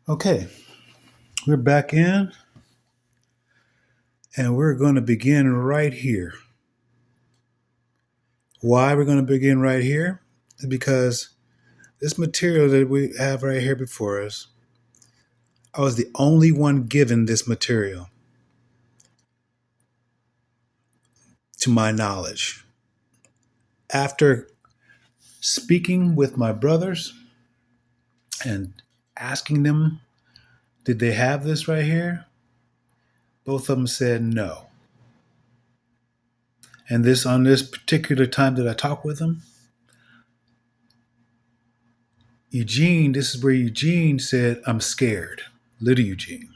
Okay, we're back in and we're going to begin right here. Why we're going to begin right here is because this material that we have right here before us, I was the only one given this material to my knowledge. After speaking with my brothers and asking them, did they have this right here? Both of them said no. And this on this particular time that I talked with them, Eugene, this is where Eugene said, I'm scared. Little Eugene.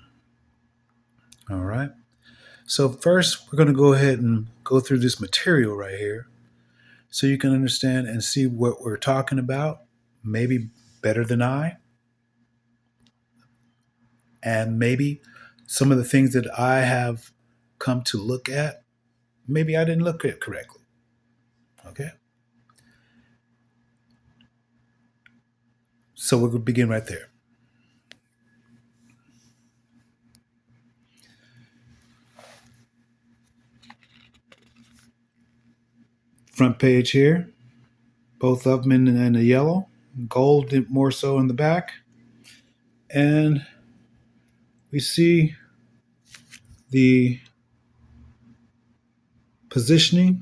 All right. So first, we're going to go ahead and go through this material right here so you can understand and see what we're talking about, maybe better than I, and maybe some of the things that I have come to look at, maybe I didn't look at it correctly. Okay. So we're going to begin right there. Front page here, both of them in the yellow, gold more so in the back. And we see the positioning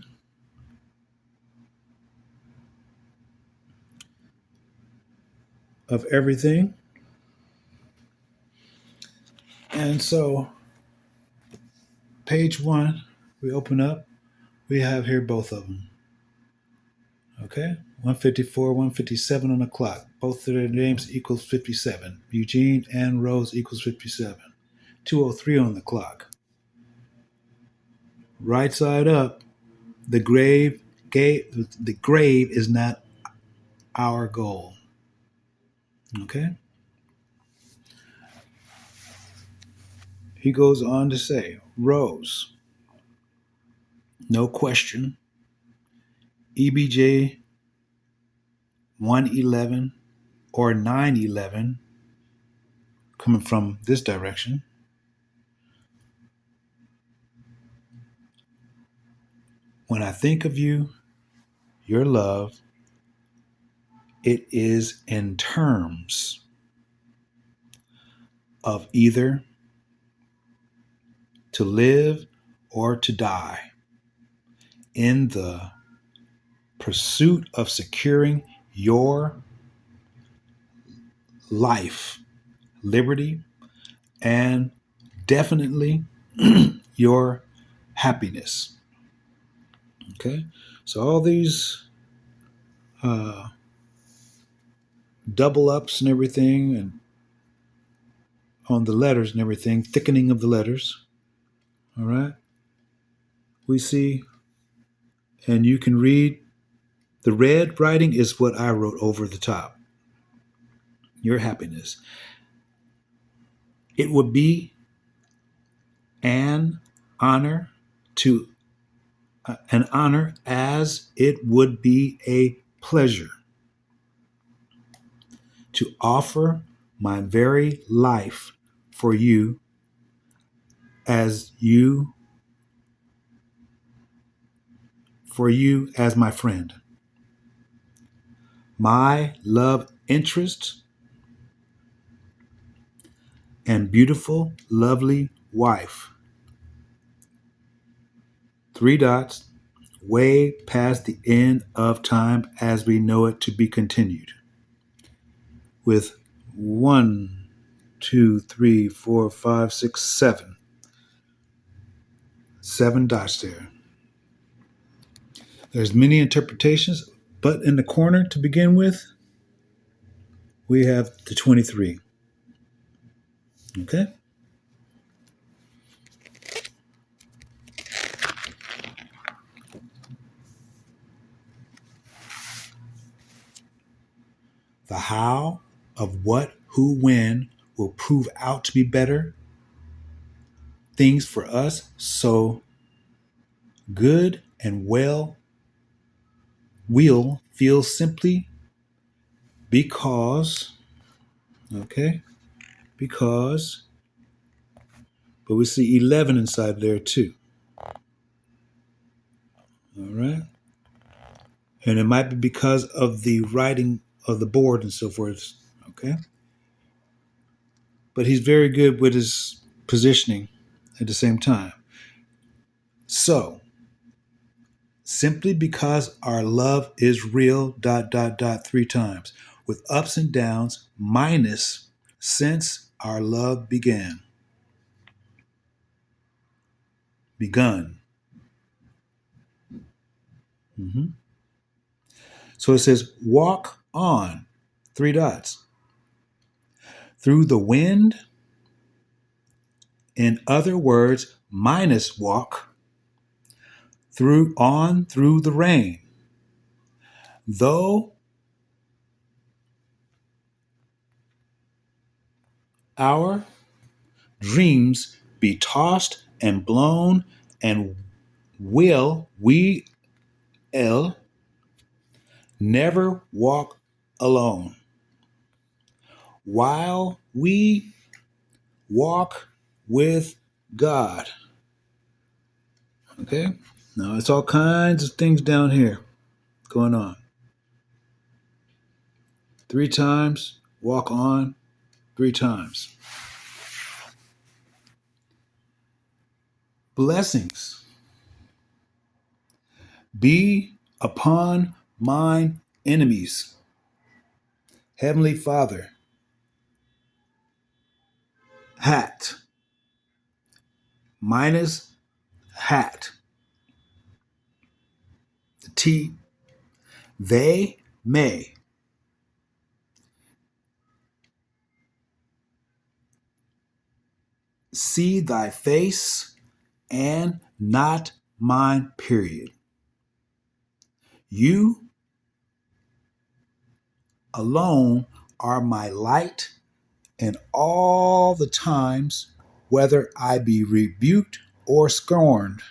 of everything. And so, page one, we open up, we have here both of them. Okay, 154, 157 on the clock. Both of their names equals 57. Eugene and Rose equals 57. 203 on the clock. Right side up, the grave is not our goal. Okay? He goes on to say, Rose, no question, EBJ 111 or 911 coming from this direction. When I think of you, your love, it is in terms of either to live or to die in the pursuit of securing your life, liberty, and definitely your happiness. Okay, so all these double ups and everything, and on the letters and everything, thickening of the letters. All right, we see, and you can read the red writing is what I wrote over the top. Your happiness. It would be an honor to an honor as it would be a pleasure to offer my very life for you as my friend. My love interest and beautiful, lovely wife. 3 dots, way past the end of time as we know it to be continued. With 1, 2, 3, 4, 5, 6, 7. 7 dots there. There's many interpretations, but in the corner to begin with, we have the 23. Okay? The how of what, who, when will prove out to be better things for us. So good and well will feel simply because, okay, because, but we see 11 inside there too. All right. And it might be because of the writing of the board and so forth. Okay. But he's very good with his positioning at the same time. So, simply because our love is real, dot, dot, dot, 3 times, with ups and downs, minus since our love began. Begun. Mm-hmm. So it says, walk on, 3 dots, through the wind. In other words, minus walk, through the rain. Though our dreams be tossed and blown, and will we never walk alone. While we walk with God. Okay? Now it's all kinds of things down here going on. 3 times, walk on 3 times. Blessings be upon mine enemies. Heavenly Father, hat, minus hat. The T, they may see thy face and not mine, period. You alone are my light in all the times, whether I be rebuked or scorned,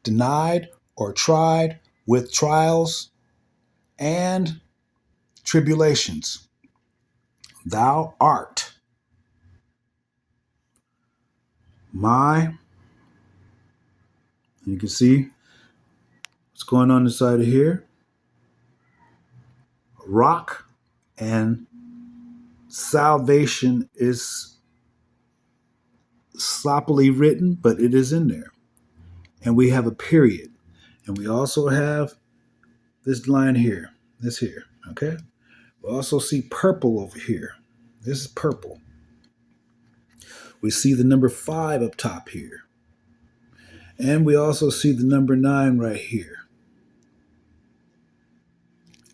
denied or tried with trials and tribulations. Thou art my, you can see what's going on inside of here, rock, and salvation is sloppily written, but it is in there. And we have a period. And we also have this line here, this here, okay? We also see purple over here. This is purple. We see the number 5 up top here. And we also see the number 9 right here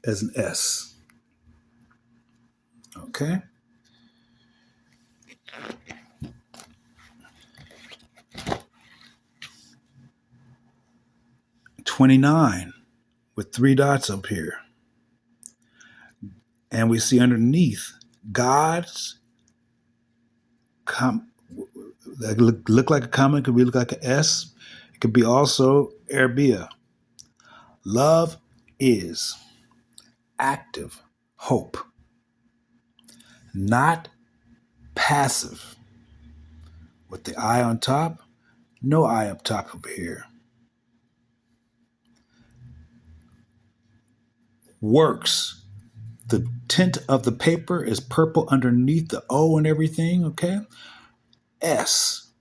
as an S. Okay? $29 with 3 dots up here. And we see underneath God's that look like a comma, it could be look like an S. It could be also Erbia. Love is active hope, not passive. With the I on top, no I up top over here. Works. The tint of the paper is purple underneath the O and everything, okay? S,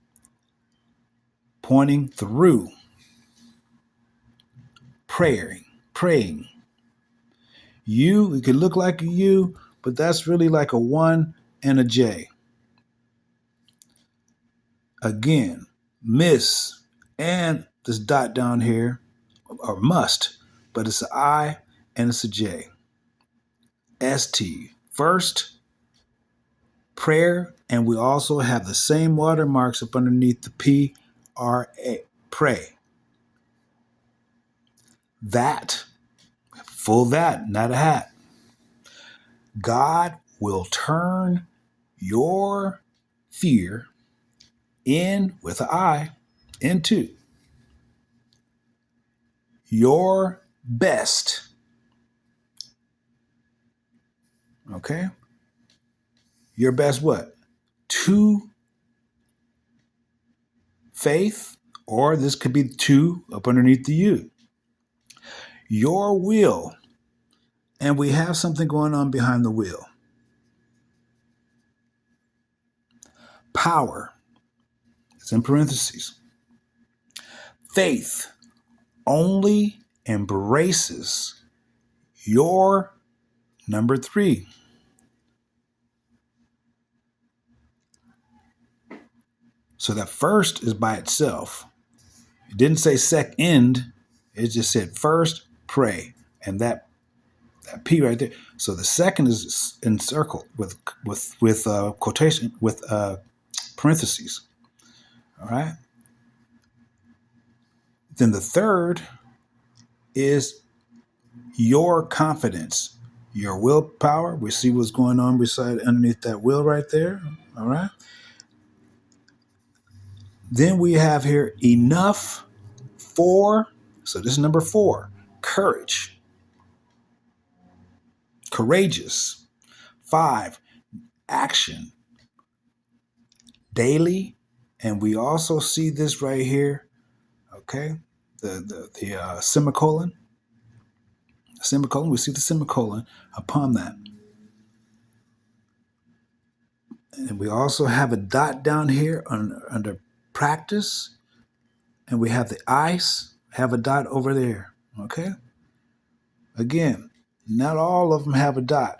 pointing through. Praying. U, it could look like a U, but that's really like a 1 and a J. Again, miss, and this dot down here, or must, but it's an I and it's a J. ST, first, prayer, and we also have the same watermarks up underneath the P, R, A, pray. That, full that, not a hat. God will turn your fear in with an I into your best. Okay? your best what? To faith, or this could be to up underneath the U. Your will, and we have something going on behind the will. Power, it's in parentheses. Faith only embraces your number 3. So that first is by itself. It didn't say second. It just said first, pray. And that P right there. So the second is encircled with quotation, with parentheses. All right. Then the third is your confidence, your willpower. We see what's going on beside underneath that will right there. All right. Then we have here enough for, so this is number 4, courage, courageous. 5, action, daily. And we also see this right here, okay? The semicolon, we see the semicolon upon that. And we also have a dot down here under practice. And we have the ice, have a dot over there, okay? Again, not all of them have a dot.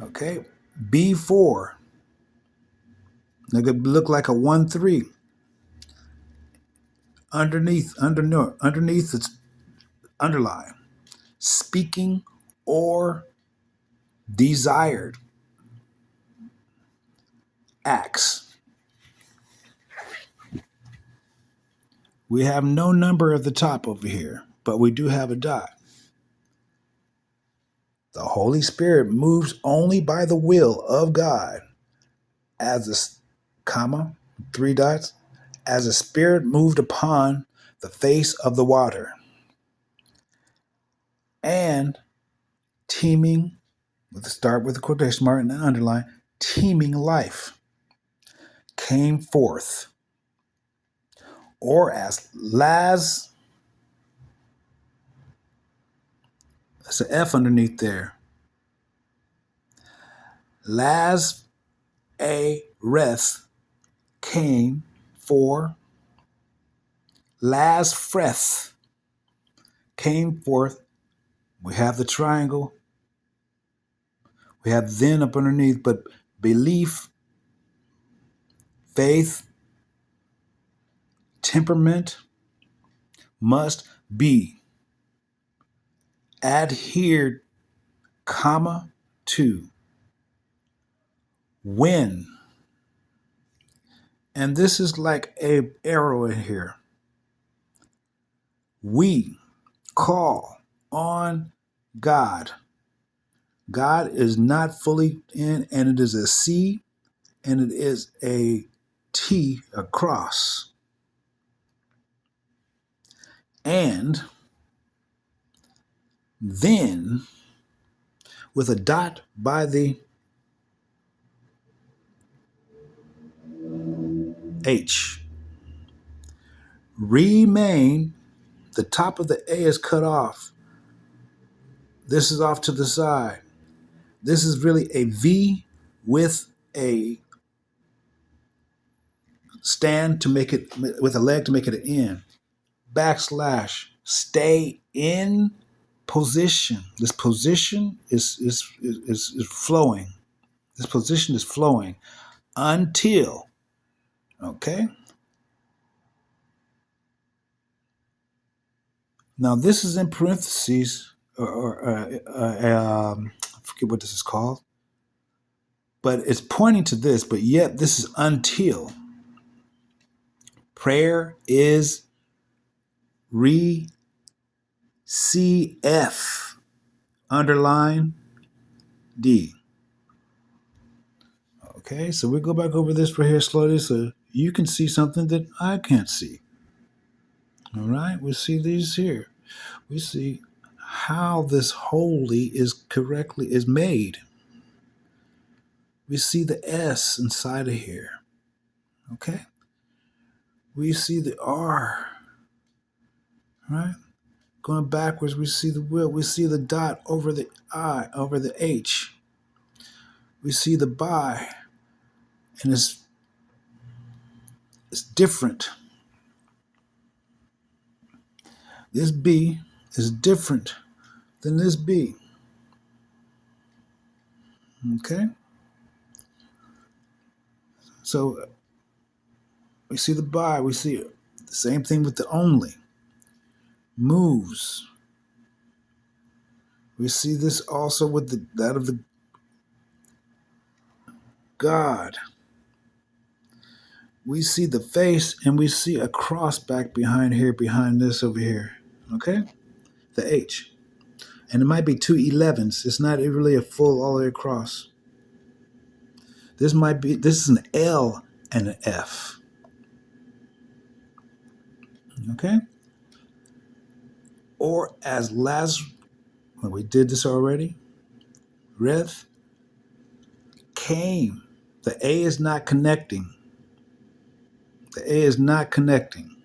Okay, B4. They could look like a 1-3. Underneath it's underline. Speaking or desired acts. We have no number at the top over here, but we do have a dot. The Holy Spirit moves only by the will of God as a comma, 3 dots, as a spirit moved upon the face of the water. And teeming, with the start with the quotation mark and the underline, teeming life came forth. Or as Laz, that's an F underneath there. Laz a reth came for. Laz freth came forth. We have the triangle. We have then up underneath, but belief, faith, temperament must be adhered, comma, to when. And this is like a arrow in here. We call on God. God is not fully in, and it is a C, and it is a T, a cross. And then, with a dot by the H, remain, the top of the A is cut off. This is off to the side. This is really a V with a stand to make it, with a leg to make it an N. Backslash, stay in position. This position is flowing. This position is flowing until, okay? Now this is in parentheses, I forget what this is called, but it's pointing to this, but yet this is until. Prayer is CF, underline D. Okay, so we go back over this right here slowly so you can see something that I can't see. All right, we see these here. We see how this holy is made. We see the S inside of here. Okay? We see the R. Right? Going backwards, we see the will. We see the dot over the I, over the H. We see the by. And it's different. This B is different than this B. Okay? So we see the by, we see it. The same thing with the only. Moves. We see this also with that of the God. We see the face and we see a cross back behind here, behind this over here. Okay? The H. And it might be two 11s. It's not really a full all the way across. This is an L and an F. Okay? Or as Lazarus, well, we did this already. Rev came. The A is not connecting. The A is not connecting.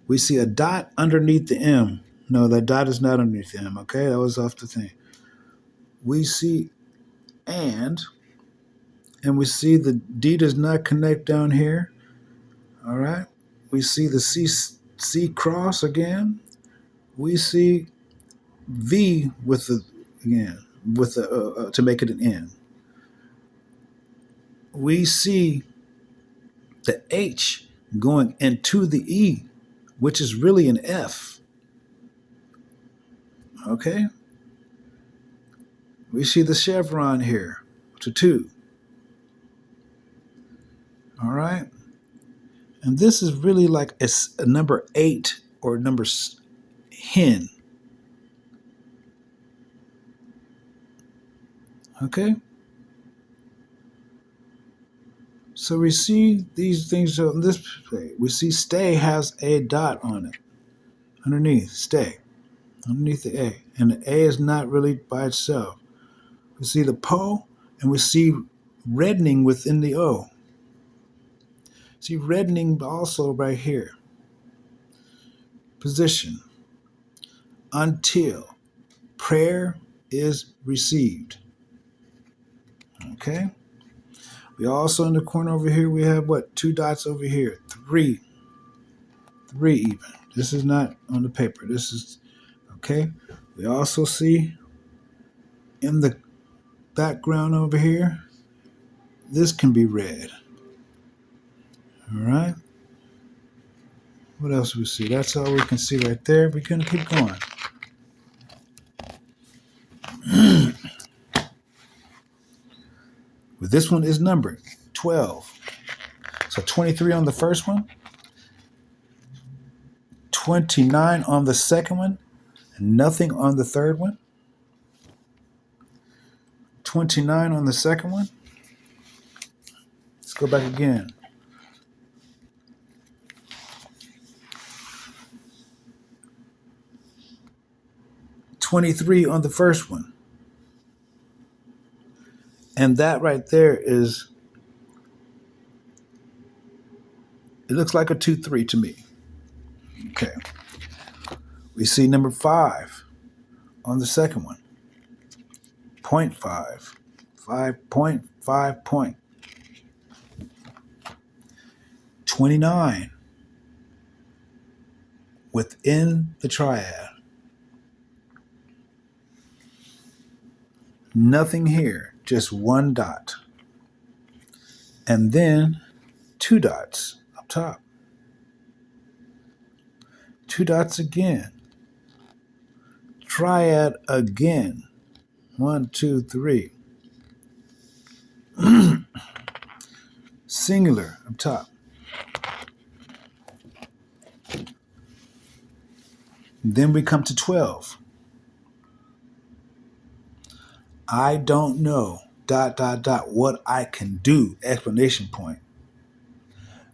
We see a dot underneath the M. No, that dot is not underneath the M. Okay, that was off the thing. We see and we see the D does not connect down here. All right. We see the C cross again. We see V with the again with the to make it an N. We see the H going into the E, which is really an F. Okay? We see the chevron here to 2. All right? And this is really like a number 8 or number hen. Okay? So we see these things on this plate. We see stay has a dot on it. Underneath, stay. Underneath the A. And the A is not really by itself. We see the po, and we see reddening within the O. See reddening also right here. Position. Until prayer is received. Okay? We also in the corner over here, we have what? 2 dots over here. 3. 3 even. This is not on the paper. This is, okay? We also see in the background over here, this can be read. All right? What else do we see? That's all we can see right there. We're going to keep going. But this one is numbered 12. So 23 on the first one, 29 on the second one, and nothing on the third one. 29 on the second one. Let's go back again. 23 on the first one. And that right there is, it looks like a 2-3 to me. Okay. We see number 5 on the second one. 0.5. 5.5 point. 29 within the triad. Nothing here, just 1 dot. And then 2 dots up top. 2 dots again. Triad again. 1, 2, 3. Singular up top. Then we come to 12. I don't know, ... what I can do, exclamation point.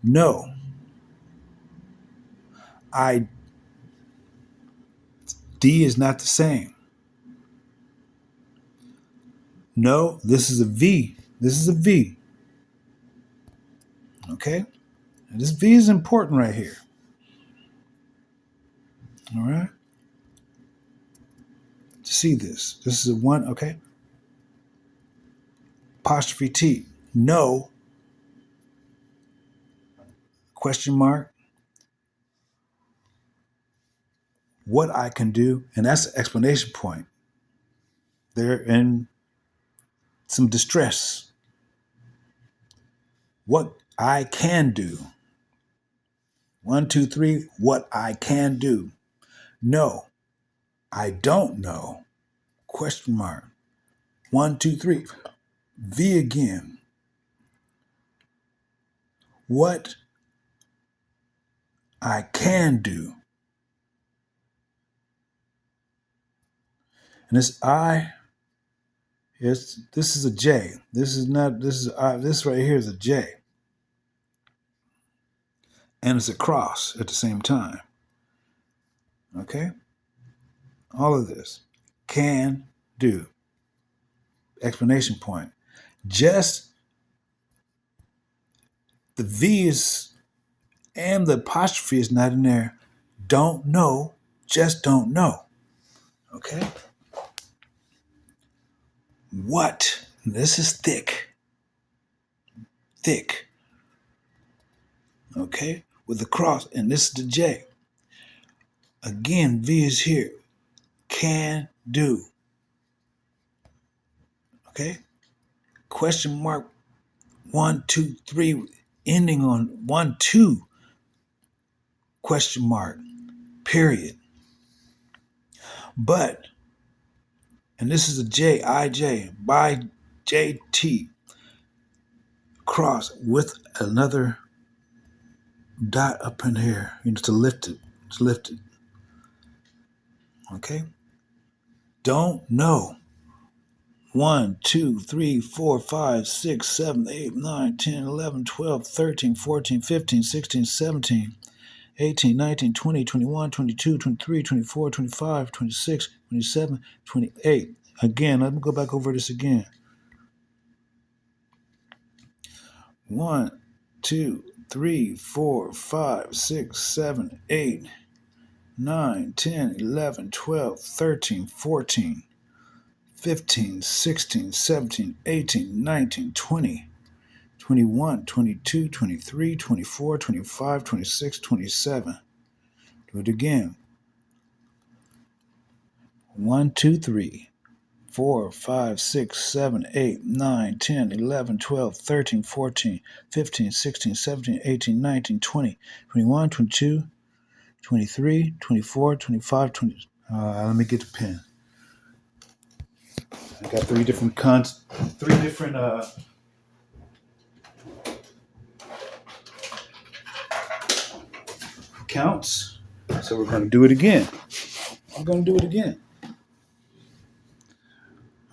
No. I D is not the same. No, this is a V. This is a V. Okay? And this V is important right here. All right? To see this. This is a 1, okay? Apostrophe T. No. Question mark. What I can do. And that's the exclamation point. They're in some distress. What I can do. 1, 2, 3. What I can do. No. I don't know. Question mark. 1, 2, 3. V again. What I can do. And this I, this is a J. This is not, this is I, this right here is a J. And it's a cross at the same time. Okay? All of this. Can do. Explanation point. Just the V is and the apostrophe is not in there. Don't know, just don't know. Okay? What? This is thick. Thick. Okay? With the cross, and this is the J. Again, V is here. Can do. Okay? Question mark 1, 2, 3, ending on 1, 2, question mark, period. But, and this is a J, I-J, by J-T, cross with another dot up in here, to lift it. It's lifted. Okay? Don't know. 1, 2, 3, 4, 5, 6, 7, 8, 9, 10, 11, 12, 13, 14, 15, 16, 17, 18, 19, 20, 21, 22, 23, 24, 25, 26, 27, 28. Again, let me go back over this again. 1, 2, 3, 4, 5, 6, 7, 8, 9, 10, 11, 12, 13, 14, 15, 16, 17, 18, 19, 20, 21, 22, 23, 24, 25, 26, 27. Do it again. 1, 2, 3, 4, 5, 6, 7, 8, 9, 10, 11, 12, 13, 14, 15, 16, 17, 18, 19, 20, 21, 22, 23, 24, 25, 20. Let me get the pen. I got three different counts. So we're going to do it again. I'm going to do it again.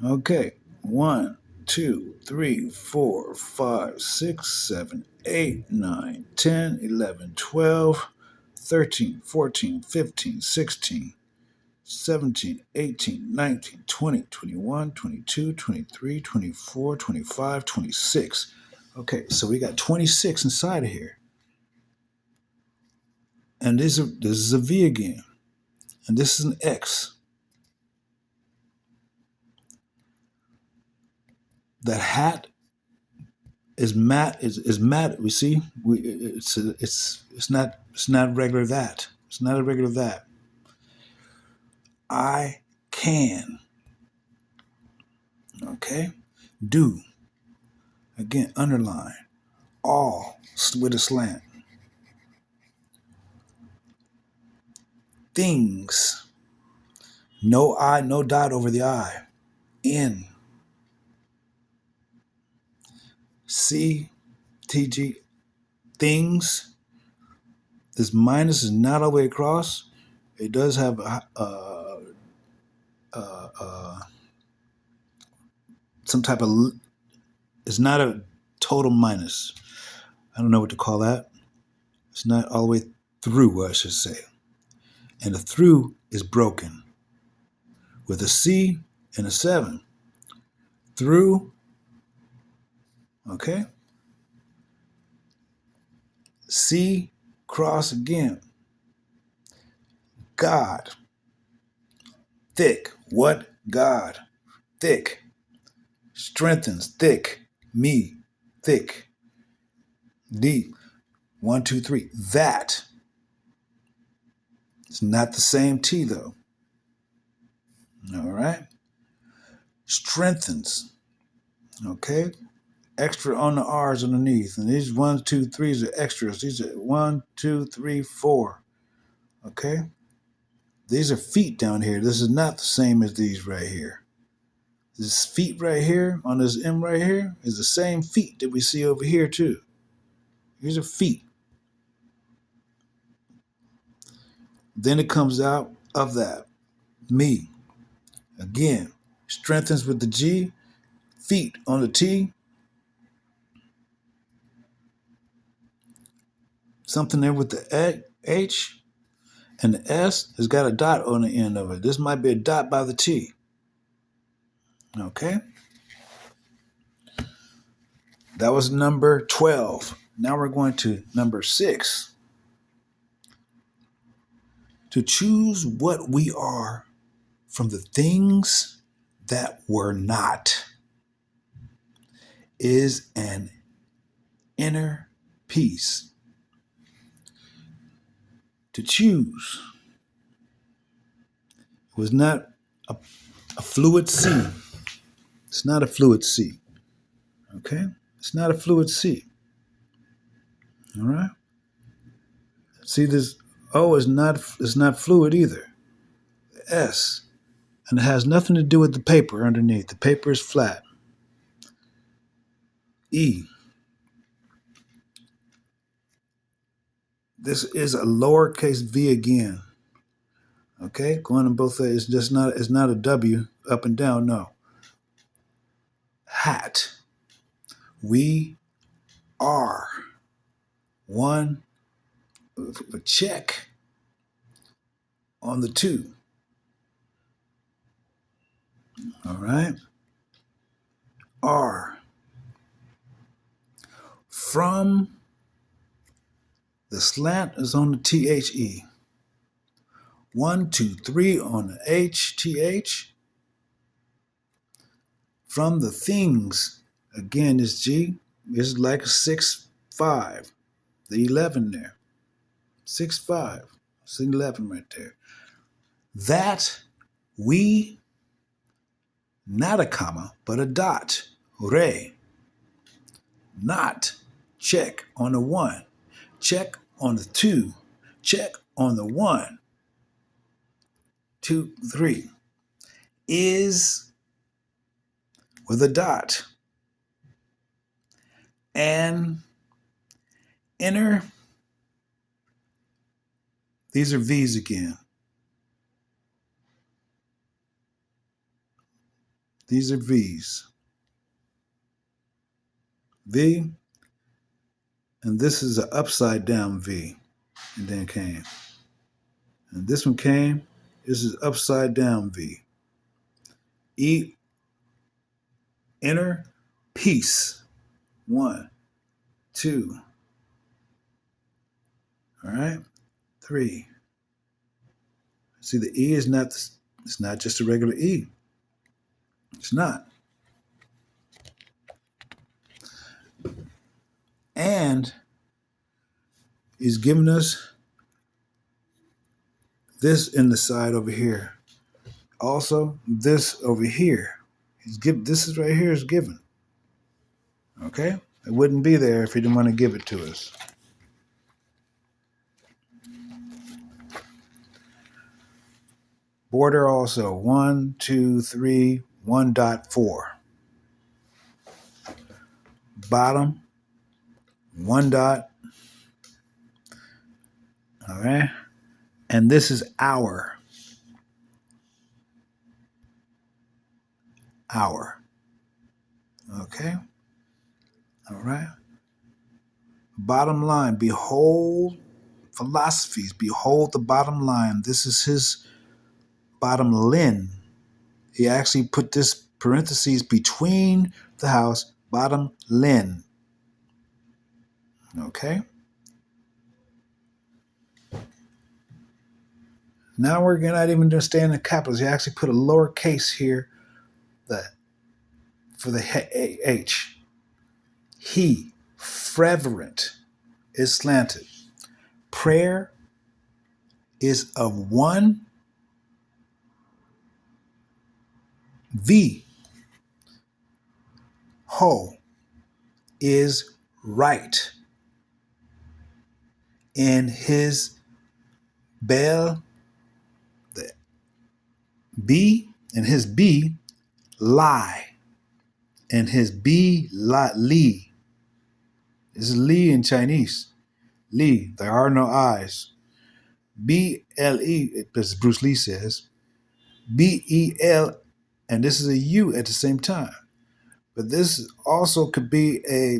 Okay. 1, 2, 3, 4, 5, 6, 7, 8, 9, 10, 11, 12, 13, 14, 15, 16, 17, 18, 19, 20, 21, 22, 23, 24, 25, 26. Okay, so we got 26 inside of here. And this is a V again. And this is an X. That hat is matte. Is matte. We see. It's not regular that. It's not a regular that. I can. Okay. Do. Again, underline. All with a slant. Things. No I, no dot over the I. In. C, T, G. Things. This minus is not all the way across. It does have some type of. It's not a total minus. I don't know what to call that. It's not all the way through, I should say. And the through is broken. with a C and a 7. Through, okay? C cross again. God. Thick. What? God. Thick. Strengthens. Thick. Me. Thick. Deep. 1, 2, 3. That. It's not the same T though. All right. Strengthens. Okay. Extra on the R's underneath. And these 1, 2, 3s are extras. These are 1, 2, 3, 4. Okay. These are feet down here. This is not the same as these right here. This feet right here on this M right here is the same feet that we see over here too. These are feet. Then it comes out of that. Me. Again. Strengthens with the G. Feet on the T. Something there with the H. And the S has got a dot on the end of it. This might be a dot by the T. Okay. That was number 12. Now we're going to number 6. To choose what we are from the things that were not is an inner peace. To choose was not a fluid sea. It's not a fluid sea. Okay? It's not a fluid sea. All right? See, this O is not fluid either. The S. And it has nothing to do with the paper underneath. The paper is flat. E. This is a lowercase v again. Okay? Going on both ways. It's not a W up and down, no. Hat. We are. One. A check on the 2. All right? R. From. The slant is on the THE. 1, 2, 3 on the HTH. From the things, again, this G is like a 6, 5. The 11 there. 6, 5. It's 11 right there. That we, not a comma, but a dot. Re. Not. Check on the 1. Check on the 2. Check on the 1. 2, 3. Is with a dot. And inner. These are V's again. These are V's. V. And this is an upside down V. And then came. And this one came. This is upside down V. E. Inner peace. 1, 2. All right. 3. See, the E is not. It's not just a regular E. It's not. And he's giving us this in the side over here. Also, this over here. This is right here is given. Okay? It wouldn't be there if he didn't want to give it to us. Border also 1, 2, 3, 1.4. Bottom 1 dot. All right. And this is hour. Hour. Okay. All right. Bottom line. Behold philosophies. Behold the bottom line. This is his bottom line. He actually put this parentheses between the house, bottom len. Okay. Now we're not even understanding the capitals. He actually put a lowercase here for the H. He, fervent, is slanted. Prayer is of one. V, ho, is right. In his bel, the B, in his B, lie. In his B, li. This is li in Chinese. Li, there are no I's. B-L-E, as Bruce Lee says. B-E-L, and this is a U at the same time. But this also could be a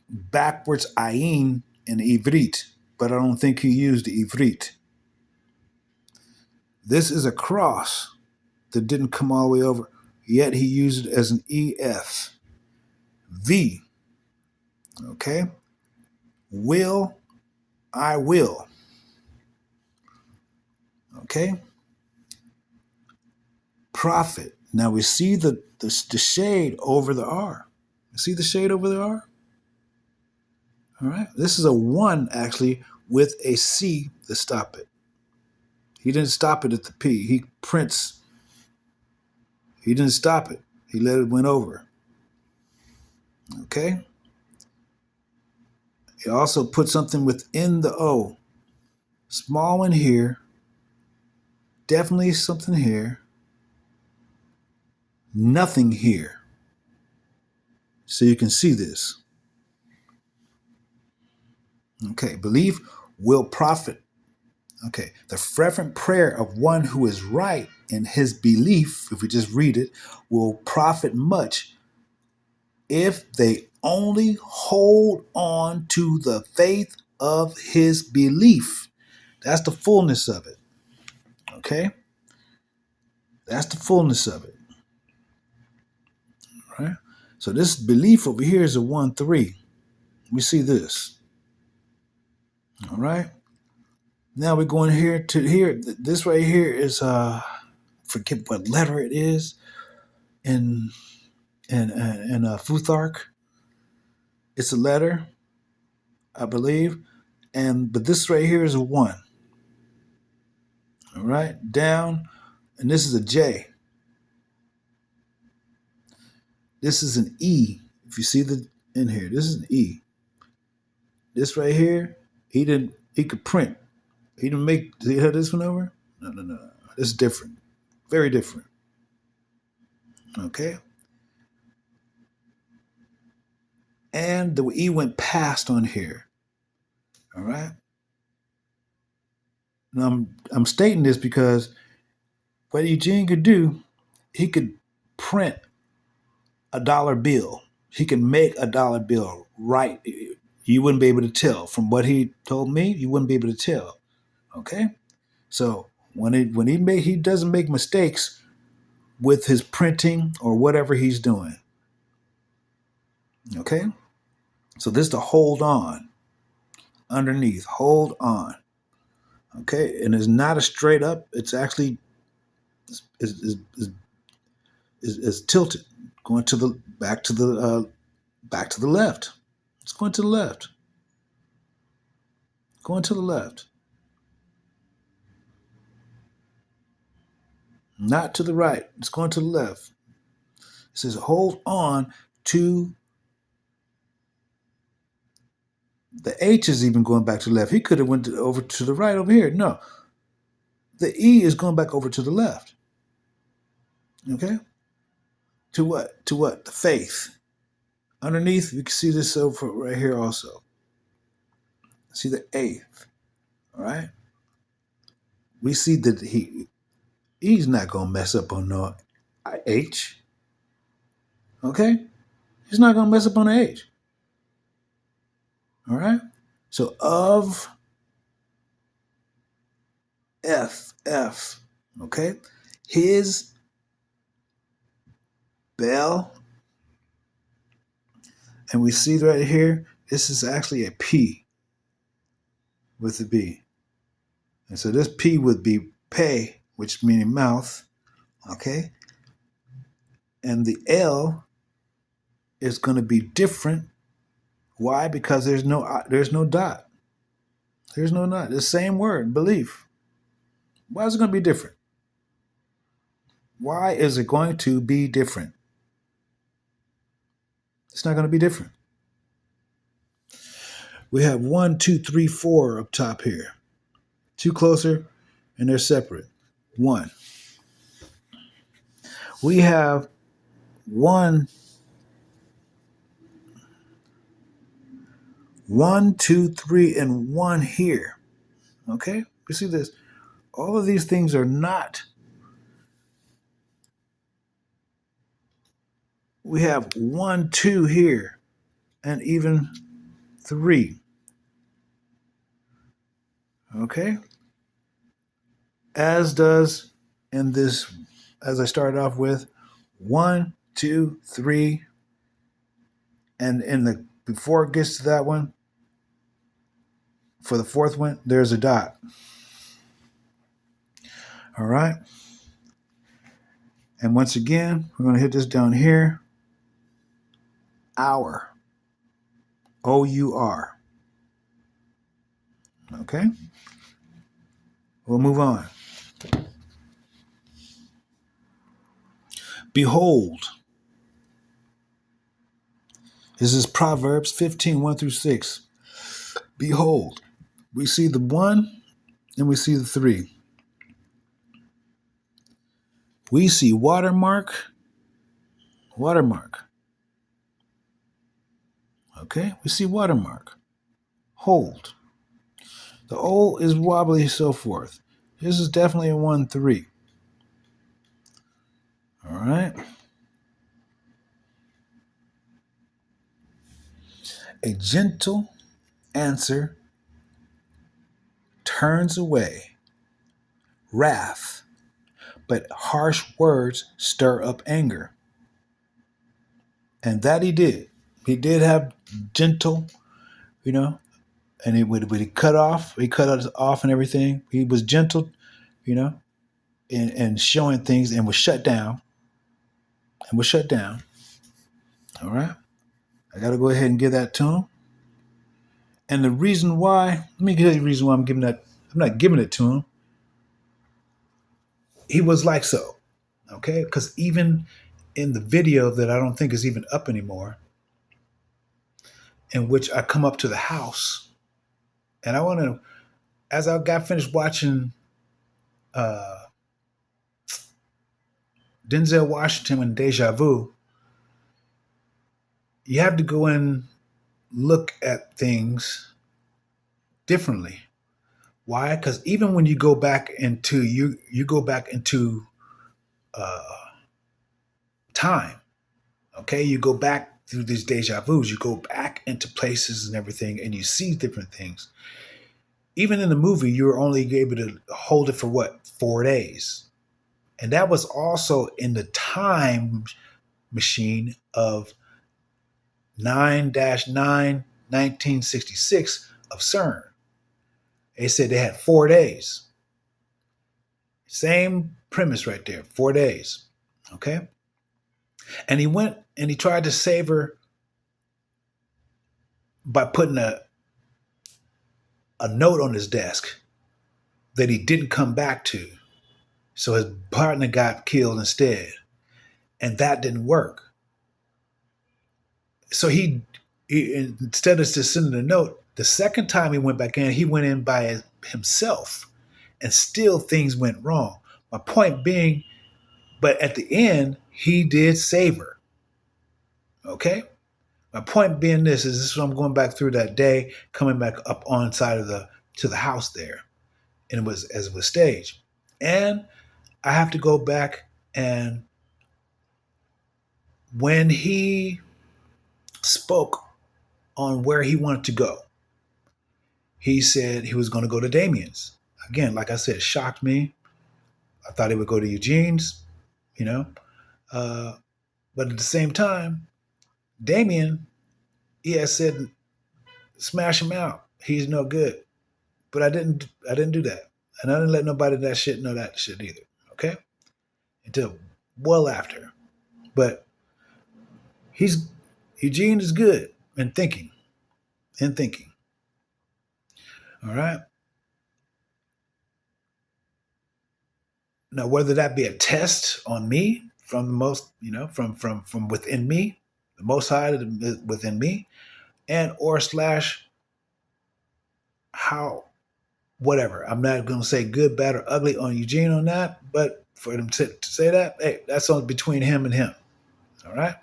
backwards ayin in Ivrit, but I don't think he used Ivrit. This is a cross that didn't come all the way over, yet he used it as an EF. V, okay? Will, I will. Okay? Prophet. Now we see the shade over the R. You see the shade over the R? All right. This is a 1 actually with a C to stop it. He didn't stop it at the P. He prints. He didn't stop it. He let it went over. Okay. He also put something within the O. Small one here. Definitely something here. Nothing here. So you can see this. Okay. Belief will profit. Okay, the fervent prayer of one who is right in his belief, if we just read it, will profit much if they only hold on to the faith of his belief. That's the fullness of it. Okay? That's the fullness of it. All right? So this belief over here is a 1-3. We see this. All right? Now we're going here to here. This right here is forget what letter it is in Futhark. It's a letter, I believe, but this right here is a 1. All right, down, and this is a J. This is an E. If you see the in here, this is an E. This right here, he could print. He didn't make. Did he have this one over? No. This is different, very different. Okay. And the E went past on here. All right. And I'm stating this because what Eugene could do, he could print a dollar bill. He can make a dollar bill right. You wouldn't be able to tell. From what he told me, you wouldn't be able to tell. Okay? So when he doesn't make mistakes with his printing or whatever he's doing. Okay? So this is to hold on. Underneath. Hold on. Okay? And it's not a straight up, it's actually is tilted. Going to the back to the left. It's going to the left. Going to the left. Not to the right. It's going to the left. It says hold on to the H is even going back to the left. He could have went over to the right over here. No. The E is going back over to the left. Okay? To what? To what? The faith. Underneath, you can see this over right here also. See the eighth. All right? We see that he's not going to mess up on no H. Okay? He's not going to mess up on the H. All right? So of F. Okay? His bell, and we see right here, this is actually a P with a B. And so this P would be pay, which meaning mouth. Okay? And the L is going to be different. Why? Because there's no dot. There's no dot. The same word, belief. Why is it going to be different? Why is it going to be different? It's not going to be different. We have 1, 2, 3, 4 up top here. 2 closer, and they're separate. 1. We have 1, 2, 3, and 1 here. Okay? We see this. All of these things are not. We have 1, 2 here, and even 3. Okay? As does in this, as I started off with, 1, 2, 3, and in the before it gets to that one, for the fourth one, there's a dot. All right. And once again, we're going to hit this down here. Hour. O-U-R. Okay. We'll move on. Behold. This is Proverbs 15, 1 through 6. Behold. We see the 1 and we see the 3. We see watermark. Okay, we see watermark. Hold. The O is wobbly, so forth. This is definitely a 1, 3. All right. A gentle answer turns away wrath, but harsh words stir up anger. And that he did. He did have gentle, and he would he cut us off and everything. He was gentle, and showing things and was shut down. All right. I got to go ahead and give that to him. And the reason why, let me give you the reason why I'm giving that. I'm not giving it to him. He was like so. Okay. Because even in the video that I don't think is even up anymore, in which I come up to the house, and I want to, as I got finished watching Denzel Washington and Deja Vu, you have to go and look at things differently. Why? Because even when you go back into you go back into time. Okay, you go back through these deja vus. You go back into places and everything, and you see different things. Even in the movie, you were only able to hold it for 4 days, and that was also in the time machine of 9-9 1966 of CERN. They said they had 4 days. Same premise right there, 4 days. Okay? And he went and he tried to save her by putting a note on his desk that he didn't come back to. So his partner got killed instead. And that didn't work. So he instead of just sending a note, the second time he went back in, he went in by himself. And still things went wrong. My point being, but at the end, he did save her. Okay? My point being this is what I'm going back through that day, coming back up on side of to the house there. And it was as it was staged. And I have to go back, and when he spoke on where he wanted to go, he said he was going to go to Damien's. Again, like I said, it shocked me. I thought he would go to Eugene's, you know. Uh, but at the same time, Damien, he had said, smash him out. He's no good. But I didn't do that. And I didn't let nobody that shit know that shit either. Okay? Until well after. But he's Eugene is good in thinking. In thinking. All right. Now, whether that be a test on me from the most, from within me, the Most High within me, and or slash how, whatever. I'm not going to say good, bad, or ugly on Eugene on that, but for him to say that, hey, that's on between him and him. All right.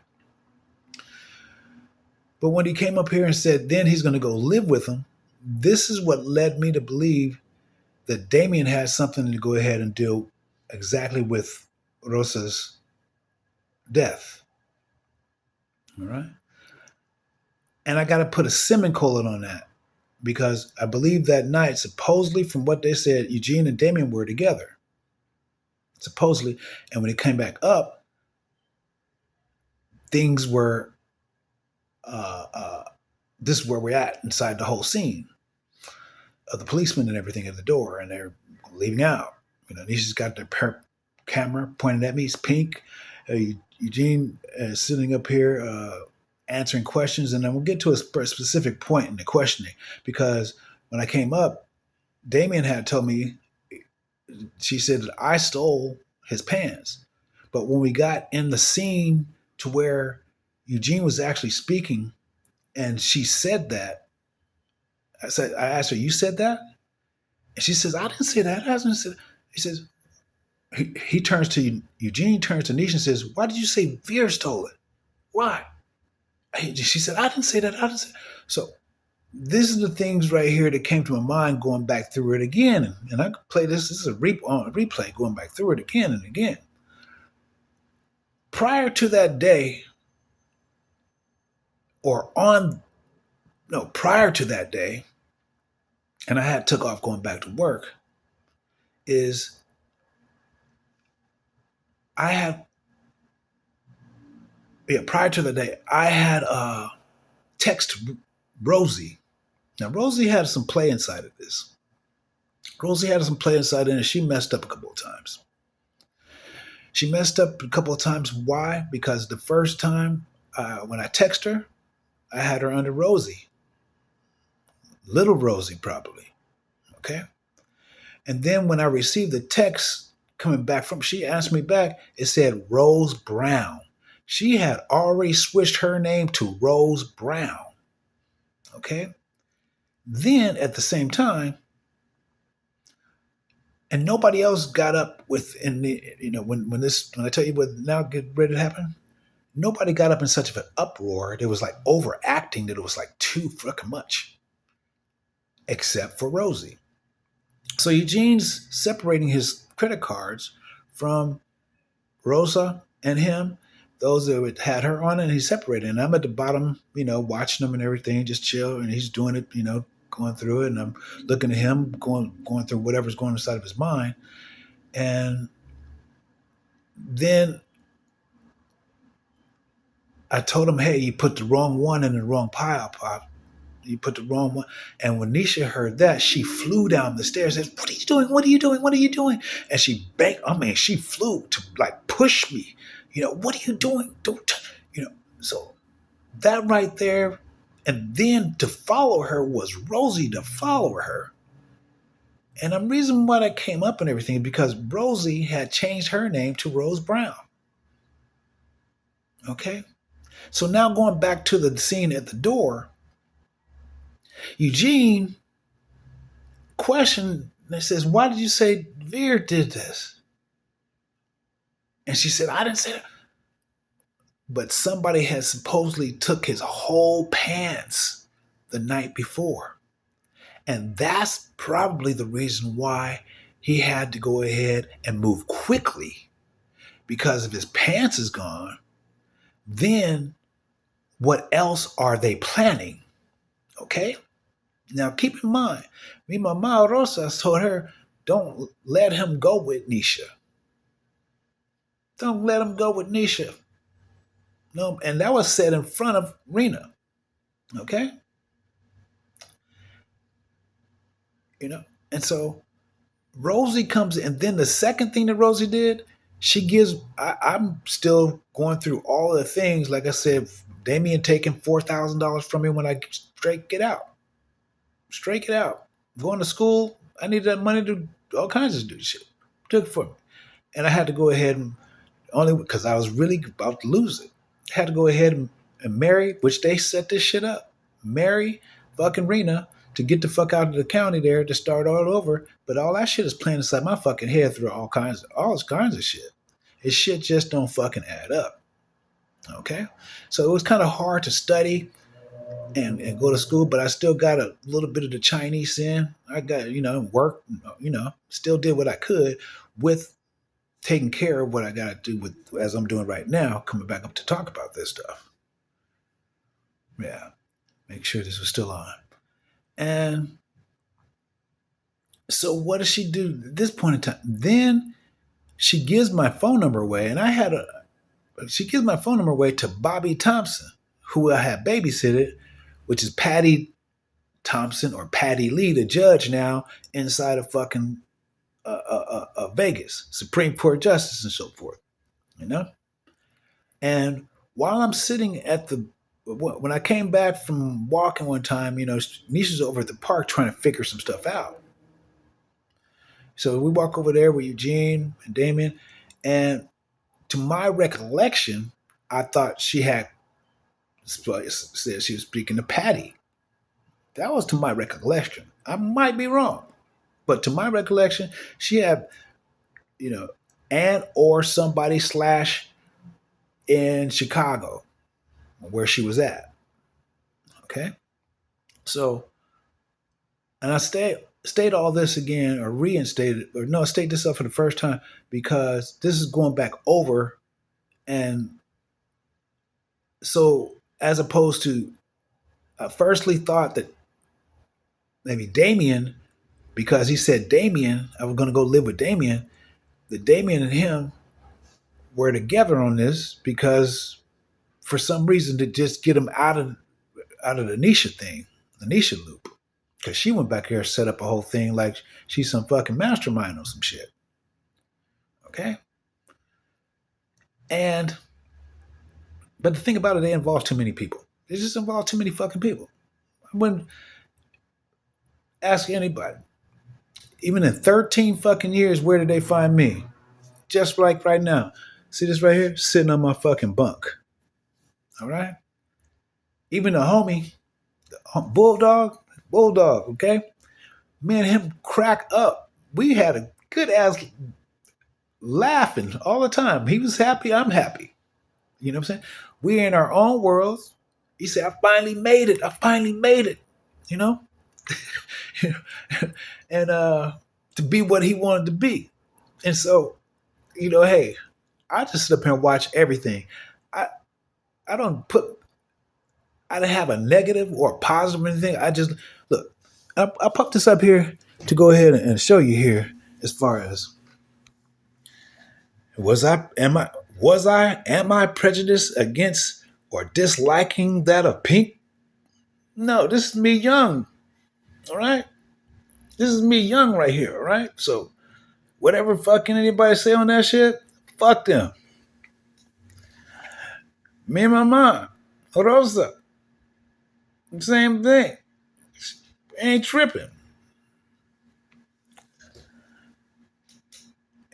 But when he came up here and said then he's going to go live with him, this is what led me to believe that Damien had something to go ahead and deal exactly with Rosa's death. All right. And I got to put a semicolon on that because I believe that night, supposedly from what they said, Eugene and Damien were together. Supposedly. And when he came back up, things were, this is where we're at inside the whole scene of the policemen and everything at the door, and they're leaving out. Nisha's got their camera pointed at me. It's pink. Eugene is sitting up here answering questions, and then we'll get to a specific point in the questioning because when I came up, Damien had told me, she said that I stole his pants. But when we got in the scene to where Eugene was actually speaking, and she said that, I asked her, "You said that?" And she says, "I didn't say that. I didn't say that." He says, he turns to Eugene, turns to Nisha and says, "Why did you say V'êঞ stole it? Why?" She said, "I didn't say that. I didn't say." So this is the things right here that came to my mind going back through it again. And I could play this. This is a replay going back through it again and again. Prior to that day, prior to that day, and I had took off going back to work, is prior to the day, I had text Rosie. Now, Rosie had some play inside of this. Rosie had some play inside in it. She messed up a couple of times. She messed up a couple of times. Why? Because the first time when I text her, I had her under Rosie. Little Rosie, probably. Okay? And then when I received the text coming back from, she asked me back, it said Rose Brown. She had already switched her name to Rose Brown. Okay? Then at the same time, and nobody else got up within the, when I tell you what now get ready to happen, nobody got up in such of an uproar. It was like overacting that it was like too fucking much. Except for Rosie. So Eugene's separating his credit cards from Rosa and him, those that had her on it, and he's separating. And I'm at the bottom, watching them and everything, just chill. And he's doing it, going through it. And I'm looking at him, going through whatever's going inside of his mind. And then I told him, hey, you put the wrong one in the wrong pile, Pop. You put the wrong one. And when Nisha heard that, she flew down the stairs and said, "What are you doing? What are you doing? What are you doing?" And she she flew to like push me. What are you doing? Don't, so that right there. And then to follow her was Rosie to follow her. And the reason why that came up and everything is because Rosie had changed her name to Rose Brown. Okay. So now going back to the scene at the door, Eugene questioned and says, "Why did you say V'êঞ did this?" And she said, "I didn't say that." But somebody had supposedly took his whole pants the night before. And that's probably the reason why he had to go ahead and move quickly. Because if his pants is gone, then what else are they planning? Okay? Now keep in mind, mi mamá Rosa told her, don't let him go with Nisha. Don't let him go with Nisha. No, and that was said in front of Rena. Okay, you know, and so Rosie comes in, and then the second thing that Rosie did, she gives. I'm still going through all the things. Like I said, Damien taking $4,000 from me when I straight get out. Straight it out. Going to school, I needed that money to do all kinds of do shit. Took it for me, and I had to go ahead and only because I was really about to lose it. I had to go ahead and marry, which they set this shit up. Marry fucking Rena to get the fuck out of the county there to start all over. But all that shit is playing inside my fucking head through all kinds of shit. This shit just don't fucking add up. Okay? So it was kind of hard to study and go to school, but I still got a little bit of the Chinese in. I got, work, still did what I could with taking care of what I got to do with, as I'm doing right now, coming back up to talk about this stuff. Yeah. Make sure this was still on. And so what does she do at this point in time? Then she gives my phone number away, and she gives my phone number away to Bobby Thompson, who I had babysitted, which is Patty Thompson or Patty Lee, the judge now inside of fucking Vegas, Supreme Court Justice and so forth, And while I'm sitting when I came back from walking one time, Nisha's over at the park trying to figure some stuff out. So we walk over there with Eugene and Damien, and to my recollection, I thought she said she was speaking to Patty. That was to my recollection. I might be wrong, but to my recollection, she had, and or somebody / in Chicago, where she was at. Okay, so, and I state all this again, or reinstated, or no, state this up for the first time because this is going back over, and so as opposed to, I firstly thought that maybe Damien, because he said Damien, I was going to go live with Damien, that Damien and him were together on this because for some reason to just get him out of the Nisha thing, the Nisha loop. Because she went back here and set up a whole thing like she's some fucking mastermind or some shit. Okay? But the thing about it, they involve too many people. They just involve too many fucking people. I wouldn't ask anybody. Even in 13 fucking years, where did they find me? Just like right now. See this right here? Sitting on my fucking bunk. All right? Even the homie, Bulldog, okay? Me and him crack up. We had a good ass laughing all the time. He was happy, I'm happy. You know what I'm saying? We're in our own worlds. He said, I finally made it. And to be what he wanted to be. And so, hey, I just sit up here and watch everything. I don't have a negative or a positive or anything. I just, look, I put this up here to go ahead and show you here as far as am I prejudiced against or disliking that of Pink? No, this is me young. All right? This is me young right here, all right? So whatever fucking anybody say on that shit, fuck them. Me and my mom, Rosa, same thing. Ain't tripping.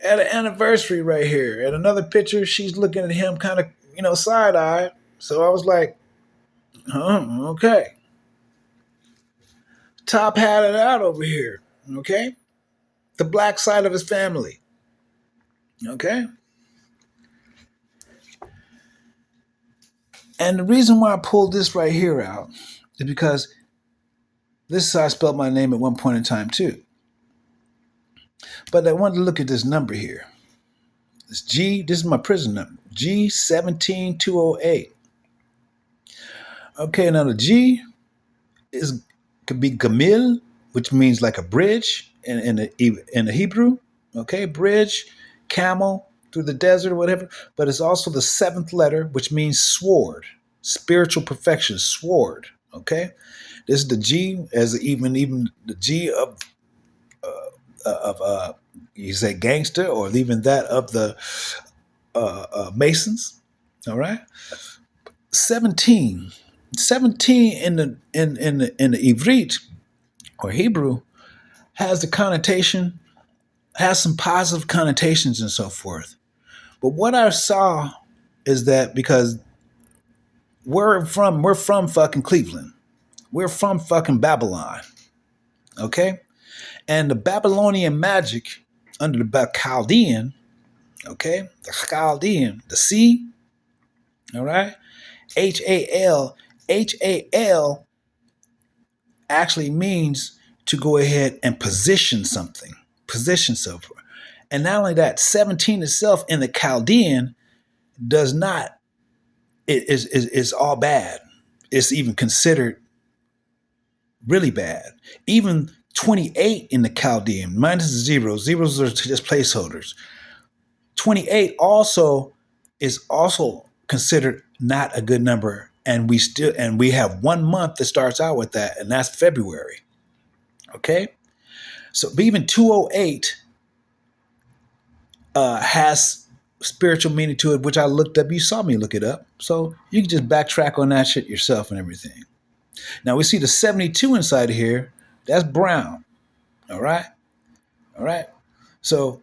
At an anniversary right here, at another picture, she's looking at him kind of, side-eyed. So I was like, okay. Top hatted out over here, okay? The black side of his family, okay? And the reason why I pulled this right here out is because this is how I spelled my name at one point in time too. But I wanted to look at this number here. This is my prison number, G17208. Okay, now the G could be Gamil, which means like a bridge, in the Hebrew. Okay, bridge, camel through the desert or whatever. But it's also the seventh letter, which means sword, spiritual perfection, sword. Okay, this is the G, as even the G of you say gangster, or even that of the Masons. All right, 17, 17 in the Ivrit or Hebrew has the connotation, has some positive connotations and so forth. But what I saw is that because we're from fucking Cleveland, we're from fucking Babylon, okay, and the Babylonian magic under the Chaldean, okay, the Chaldean, the C, all right, HAL, HAL actually means to go ahead and position something, position something. And not only that, 17 itself in the Chaldean does not, it is all bad. It's even considered really bad. Even 28 in the Chaldean, minus the zeros, zeros are just placeholders. 28 also is also considered not a good number. And we have 1 month that starts out with that, and that's February. Okay? So even 208 has spiritual meaning to it, which I looked up. You saw me look it up. So you can just backtrack on that shit yourself and everything. Now we see the 72 inside of here. That's brown. All right. All right. So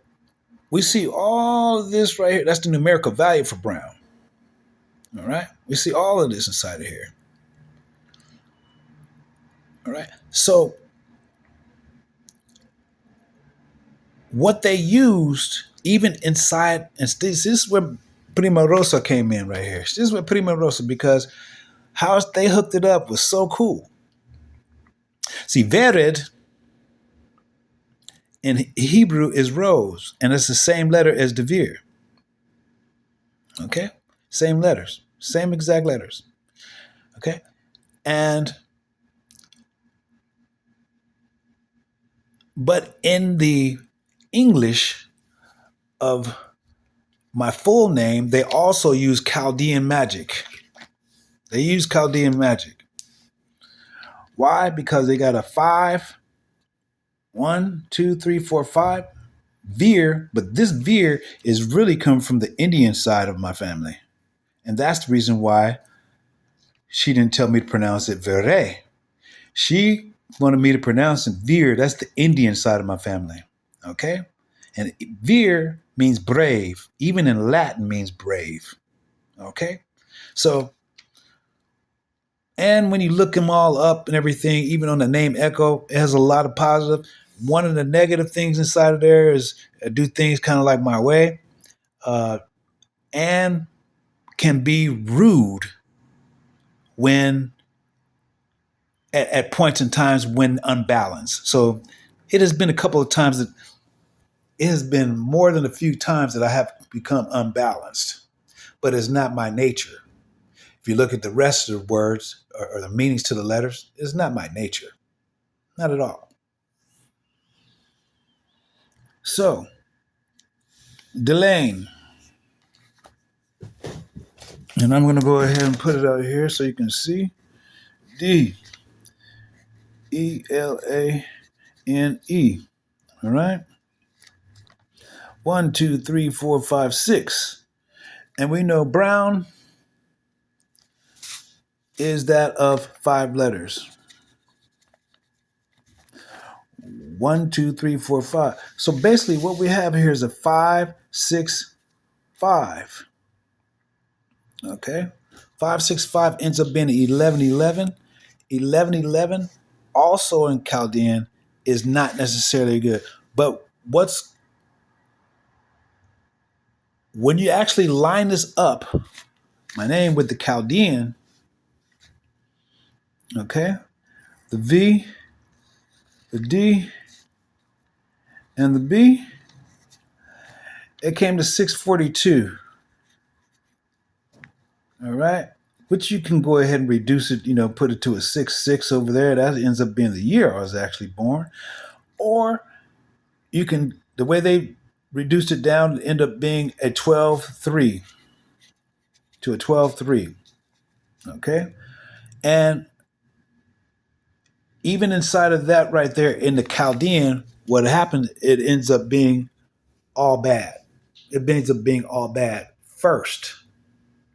we see all of this right here. That's the numerical value for brown. All right. We see all of this inside of here. All right. So what they used, even inside, and this is where Prima Rosa came in right here. This is where Prima Rosa, because how they hooked it up was so cool. See, Vered in Hebrew is rose, and it's the same letter as Devere. Okay? Same letters, same exact letters. Okay? And, but in the English of my full name, they also use Chaldean magic. They use Chaldean magic. Why? Because they got a 5, 1, 2, 3, 4, 5 Veer, but this Veer is really come from the Indian side of my family. And that's the reason why she didn't tell me to pronounce it Vere. She wanted me to pronounce it Veer. That's the Indian side of my family. Okay? And Veer means brave. Even in Latin means brave. Okay? So, and when you look them all up and everything, even on the name Echo, it has a lot of positive. One of the negative things inside of there is I do things kind of like my way. And can be rude when at points in times when unbalanced. So it has been a couple of times that it has been more than a few times that I have become unbalanced, but it's not my nature. If you look at the rest of the words or the meanings to the letters, it's not my nature. Not at all. So, Delane. And I'm going to go ahead and put it out here so you can see. DELANE. All right. 1, 2, 3, 4, 5, 6. And we know brown is that of 5 letters. 1, 2, 3, 4, 5. So basically what we have here is a 5, 6, 5. Okay. 5, 6, 5 ends up being 11, 11. 11, 11 also in Chaldean is not necessarily good. But when you actually line this up, my name with the Chaldean, okay, the V, the D, and the B, it came to 642. All right, which you can go ahead and reduce it, put it to a 6 6 over there. That ends up being the year I was actually born. Or the way they reduced it down, end up being a 12-3 to a 12-3. Okay. And even inside of that right there in the Chaldean, what happened, it ends up being all bad. It ends up being all bad first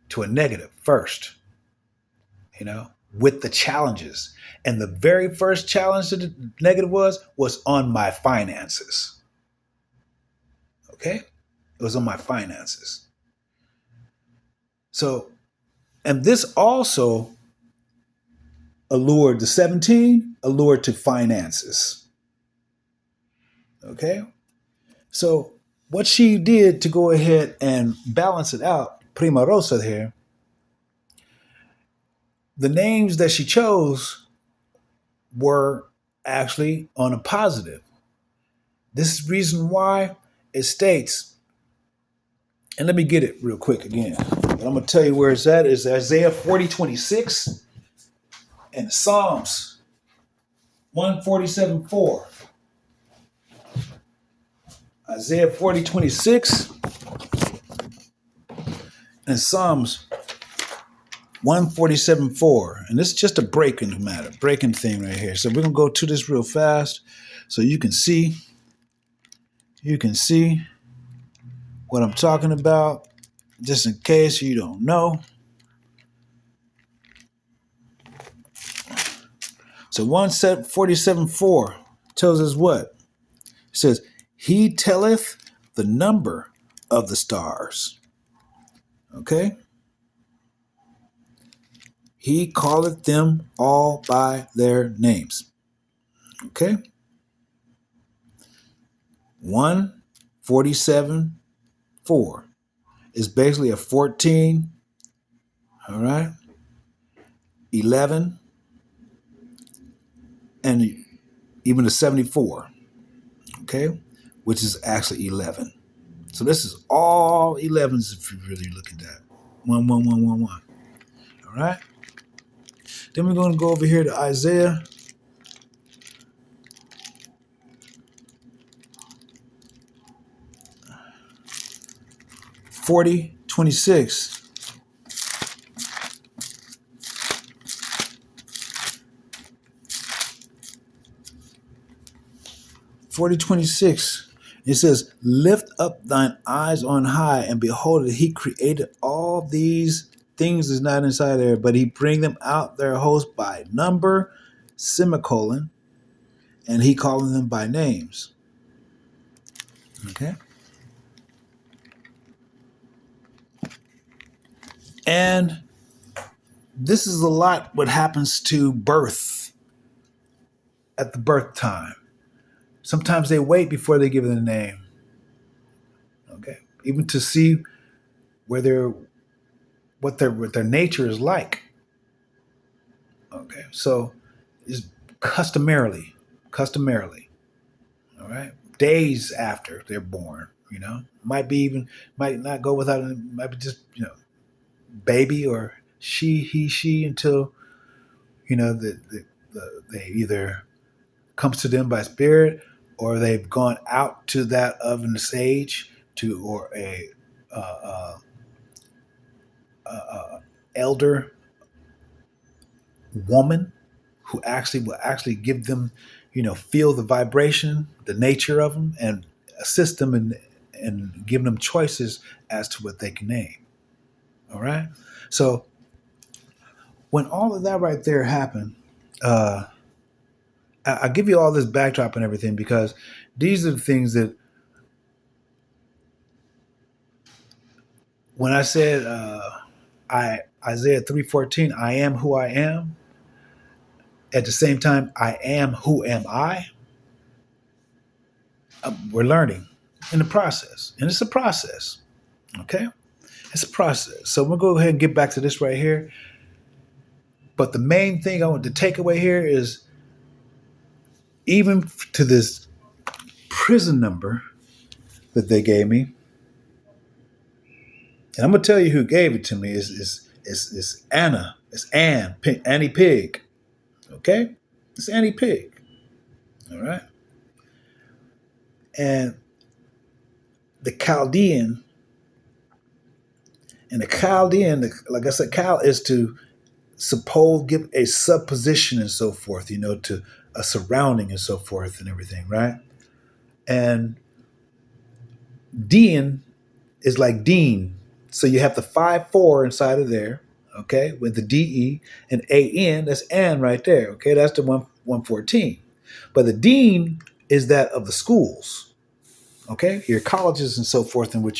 to a negative first, with the challenges. And the very first challenge that the negative was on my finances. Okay? It was on my finances. So, and this also allured, the 17 allured to finances. Okay? So, what she did to go ahead and balance it out, Prima Rosa here, the names that she chose were actually on a positive. This is the reason why it states, and let me get it real quick again. But I'm going to tell you where it's at. It's Isaiah 40:26 and Psalms 147:4. Isaiah 40:26 and Psalms 147:4. And this is just a breaking thing right here. So we're going to go to this real fast so you can see what I'm talking about, just in case you don't know. So 147:4 tells us what? It says, He telleth the number of the stars. Okay? He calleth them all by their names. Okay? 147:4 is basically a 14, all right? 11, and even a 74, okay? Which is actually 11. So this is all 11s if you really look at that. 1, 1, 1, 1, 1. All right? Then we're going to go over here to Isaiah 40:26. 40:26. It says, Lift up thine eyes on high, and behold, he created all these things is not inside there, but he bring them out their host by number, semicolon, and he calling them by names. Okay? And this is a lot what happens to birth at the birth time. Sometimes they wait before they give it a name. Okay? Even to see what their nature is like. Okay? So it's customarily, all right? Days after they're born, might not go without, might be just, baby or she until, they either comes to them by spirit, or they've gone out to that of an sage or a elder woman who will actually give them, feel the vibration, the nature of them, and assist them and give them choices as to what they can name. All right. So when all of that right there happened, I give you all this backdrop and everything because these are the things that when I said Isaiah 3:14, I am who I am. At the same time, I am who am I. We're learning in the process, and it's a process. Okay, it's a process. So we'll go ahead and get back to this right here. But the main thing I want to take away here is even to this prison number that they gave me, and I'm gonna tell you who gave it to me is Anna. It's Annie Pig. Okay, it's Annie Pig. All right, And the Chaldean, like I said, Cal is to suppose give a supposition and so forth, to a surrounding and so forth and everything, right? And Dean is like Dean. So you have the 5-4 inside of there, okay, with the DE and AN, that's N right there, okay, that's the 114. But the dean is that of the schools, okay, your colleges and so forth in which